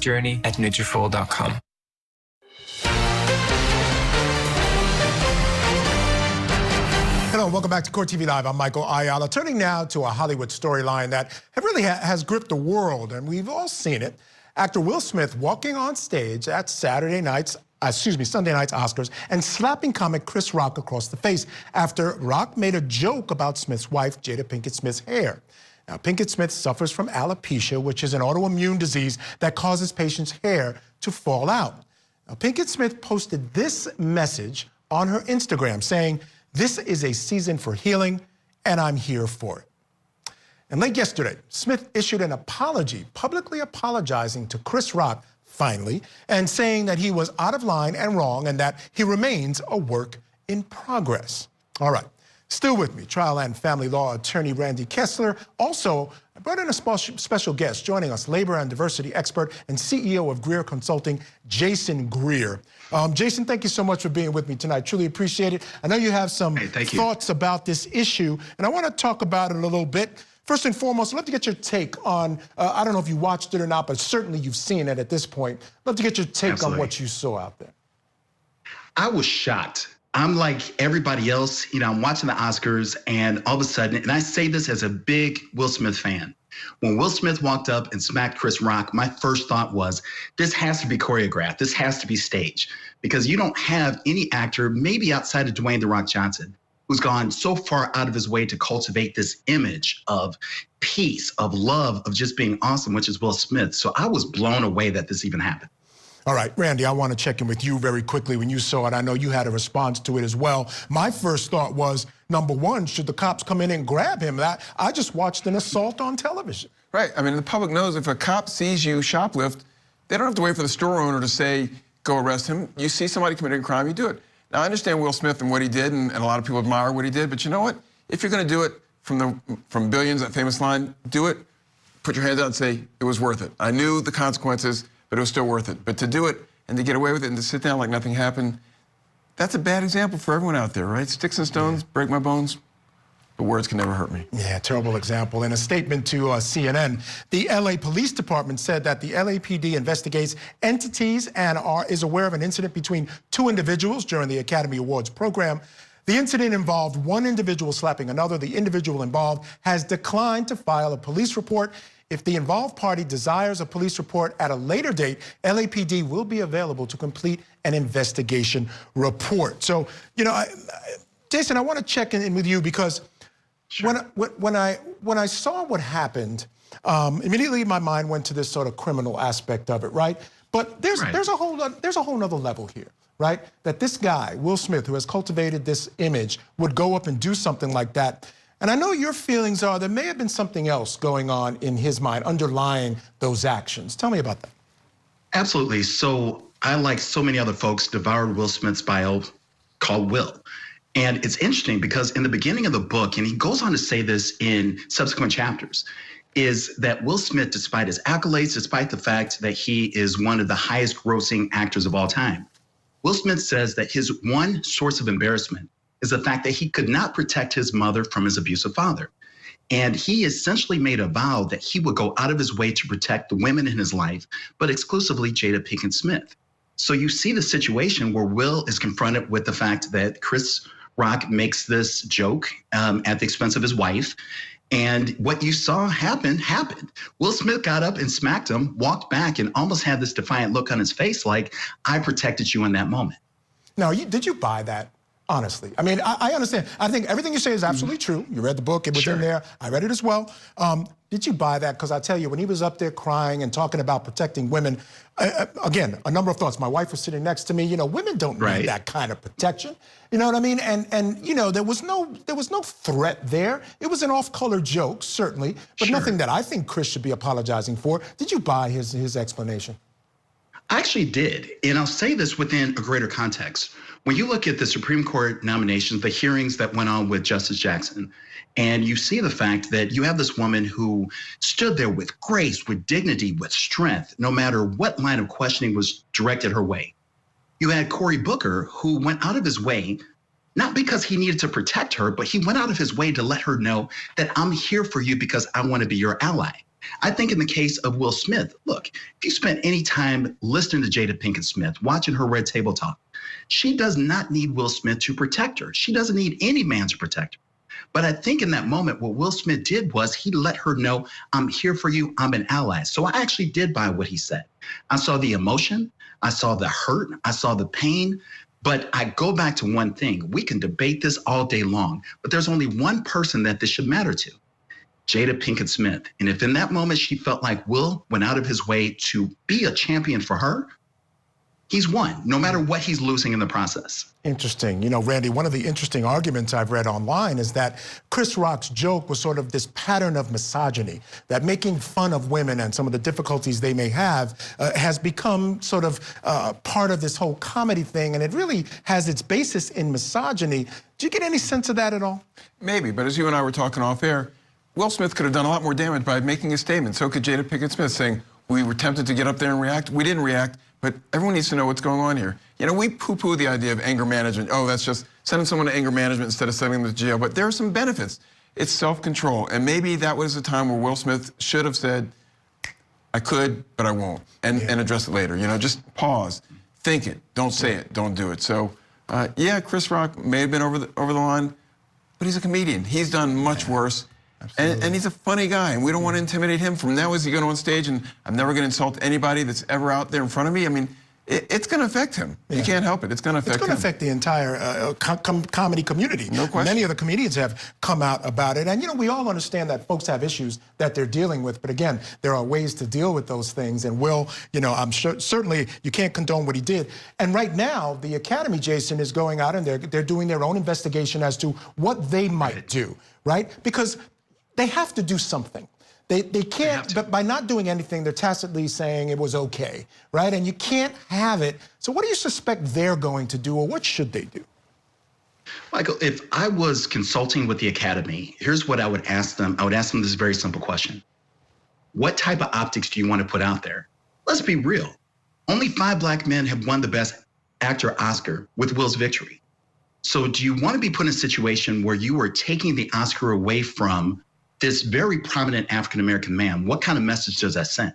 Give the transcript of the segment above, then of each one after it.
journey@Nutrafol.com. Hello, welcome back to CourtTV Live. I'm Michael Ayala. Turning now to a Hollywood storyline that really has gripped the world, and we've all seen it. Actor Will Smith walking on stage at Sunday night's Oscars and slapping comic Chris Rock across the face after Rock made a joke about Smith's wife, Jada Pinkett Smith's hair. Now, Pinkett Smith suffers from alopecia, which is an autoimmune disease that causes patients' hair to fall out. Now, Pinkett Smith posted this message on her Instagram saying, "This is a season for healing, and I'm here for it." And late yesterday, Smith issued an apology, publicly apologizing to Chris Rock, finally, and saying that he was out of line and wrong and that he remains a work in progress. All right, still with me, trial and family law attorney Randy Kessler. Also, I brought in a special guest joining us, labor and diversity expert and CEO of Greer Consulting, Jason Greer. Jason, thank you so much for being with me tonight. Truly appreciate it. I know you have some thoughts about this issue, and I want to talk about it a little bit. First and foremost, I'd love to get your take on, I don't know if you watched it or not, but certainly you've seen it at this point. I'd love to get your take on what you saw out there. I was shocked. I'm like everybody else, I'm watching the Oscars, and all of a sudden, and I say this as a big Will Smith fan, when Will Smith walked up and smacked Chris Rock, my first thought was, this has to be choreographed. This has to be staged, because you don't have any actor, maybe outside of Dwayne "The Rock" Johnson, who's gone so far out of his way to cultivate this image of peace, of love, of just being awesome, which is Will Smith. So I was blown away that this even happened. All right, Randy, I want to check in with you very quickly. When you saw it, I know you had a response to it as well. My first thought was, number one, should the cops come in and grab him? I just watched an assault on television. Right, I mean, the public knows if a cop sees you shoplift, they don't have to wait for the store owner to say, go arrest him. You see somebody committing a crime, you do it. Now, I understand Will Smith and what he did, and a lot of people admire what he did, but you know what? If you're going to do it from Billions, that famous line, do it, put your hands out and say, it was worth it. I knew the consequences, but it was still worth it. But to do it and to get away with it and to sit down like nothing happened, that's a bad example for everyone out there, right? Sticks and stones break my bones, but words can never hurt me. Yeah, terrible example. In a statement to CNN, the LA Police Department said that the LAPD investigates entities and is aware of an incident between two individuals during the Academy Awards program. The incident involved one individual slapping another. The individual involved has declined to file a police report. If the involved party desires a police report at a later date, LAPD will be available to complete an investigation report. So, Jason, I want to check in with you because when I saw what happened, immediately my mind went to this sort of criminal aspect of it, right? But there's a whole nother level here, right? That this guy, Will Smith, who has cultivated this image, would go up and do something like that. And I know your feelings are there may have been something else going on in his mind underlying those actions. Tell me about that. Absolutely. So I, like so many other folks, devoured Will Smith's bio called Will. And it's interesting because in the beginning of the book, and he goes on to say this in subsequent chapters, is that Will Smith, despite his accolades, despite the fact that he is one of the highest grossing actors of all time, Will Smith says that his one source of embarrassment is the fact that he could not protect his mother from his abusive father. And he essentially made a vow that he would go out of his way to protect the women in his life, but exclusively Jada Pinkett Smith. So you see the situation where Will is confronted with the fact that Chris Rock makes this joke at the expense of his wife. And what you saw happened. Will Smith got up and smacked him, walked back, and almost had this defiant look on his face like, I protected you in that moment. Now, did you buy that? Honestly, I mean, I understand. I think everything you say is absolutely true. You read the book, it was in there. I read it as well. Did you buy that? Because I tell you, when he was up there crying and talking about protecting women, again, a number of thoughts. My wife was sitting next to me. Women don't need that kind of protection. You know what I mean? And there was no threat there. It was an off-color joke, certainly, but nothing that I think Chris should be apologizing for. Did you buy his explanation? I actually did, and I'll say this within a greater context. When you look at the Supreme Court nominations, the hearings that went on with Justice Jackson, and you see the fact that you have this woman who stood there with grace, with dignity, with strength, no matter what line of questioning was directed her way. You had Cory Booker, who went out of his way, not because he needed to protect her, but he went out of his way to let her know that I'm here for you because I want to be your ally. I think in the case of Will Smith, look, if you spent any time listening to Jada Pinkett Smith, watching her Red Table Talk, she does not need Will Smith to protect her. She doesn't need any man to protect her. But I think in that moment, what Will Smith did was he let her know, I'm here for you, I'm an ally. So I actually did buy what he said. I saw the emotion, I saw the hurt, I saw the pain. But I go back to one thing. We can debate this all day long, but there's only one person that this should matter to. Jada Pinkett Smith. And if in that moment she felt like Will went out of his way to be a champion for her, he's won, no matter what he's losing in the process. Interesting. You know, Randy, one of the interesting arguments I've read online is that Chris Rock's joke was sort of this pattern of misogyny, that making fun of women and some of the difficulties they may have has become sort of part of this whole comedy thing, and it really has its basis in misogyny. Do you get any sense of that at all? Maybe, but as you and I were talking off air, Will Smith could have done a lot more damage by making a statement. So could Jada Pinkett Smith saying, we were tempted to get up there and react. We didn't react, but everyone needs to know what's going on here. You know, we poo-poo the idea of anger management. Oh, that's just sending someone to anger management instead of sending them to jail. But there are some benefits. It's self-control. And maybe that was a time where Will Smith should have said, I could, but I won't, and address it later. You know, just pause, think it, don't say it, don't do it. So, yeah, Chris Rock may have been over the line, but he's a comedian. He's done much worse. And he's a funny guy, and we don't want to intimidate him. From now, is he going on stage and I'm never going to insult anybody that's ever out there in front of me? I mean, it's going to affect him. You can't help it. It's going to affect him. It's going to affect the entire comedy community. No question. Many of the comedians have come out about it. And, you know, we all understand that folks have issues that they're dealing with. But, again, there are ways to deal with those things. And Will, you know, I'm sure, certainly you can't condone what he did. And right now, the Academy, Jason, is going out and they're doing their own investigation as to what they might do, right? Because they have to do something. They can't, but by not doing anything, they're tacitly saying it was okay, right? And you can't have it. So what do you suspect they're going to do, or what should they do? Michael, if I was consulting with the Academy, here's what I would ask them. I would ask them this very simple question. What type of optics do you want to put out there? Let's be real. Only 5 black men have won the Best Actor Oscar with Will's victory. So do you want to be put in a situation where you are taking the Oscar away from this very prominent African-American man? What kind of message does that send?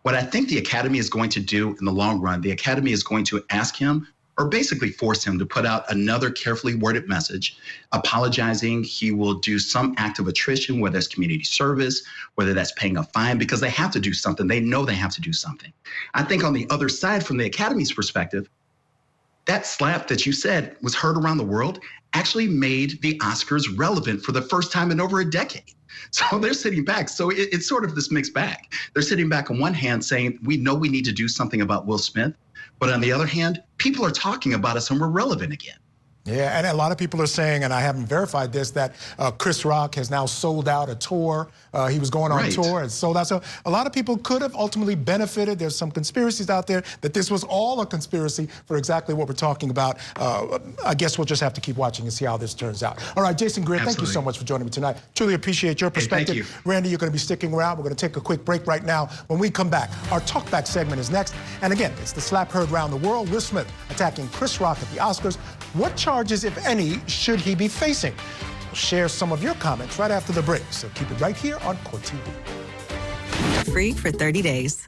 What I think the Academy is going to do in the long run, the Academy is going to ask him, or basically force him to put out another carefully worded message, apologizing. He will do some act of attrition, whether it's community service, whether that's paying a fine, because they have to do something. They know they have to do something. I think on the other side, from the Academy's perspective, that slap that you said was heard around the world actually made the Oscars relevant for the first time in over a decade. So they're sitting back. So it's sort of this mixed bag. They're sitting back on one hand saying, we know we need to do something about Will Smith. But on the other hand, people are talking about us and we're relevant again. Yeah, and a lot of people are saying, and I haven't verified this, that Chris Rock has now sold out a tour. He was going on tour and sold out. So a lot of people could have ultimately benefited. There's some conspiracies out there that this was all a conspiracy for exactly what we're talking about. I guess we'll just have to keep watching and see how this turns out. All right, Jason Greer, thank you so much for joining me tonight. Truly appreciate your perspective. Thank you. Randy, you're going to be sticking around. We're going to take a quick break right now. When we come back, our talkback segment is next. And again, it's the slap heard around the world. Will Smith attacking Chris Rock at the Oscars. What charges, if any, should he be facing? We'll share some of your comments right after the break. So keep it right here on Court TV. Free for 30 days.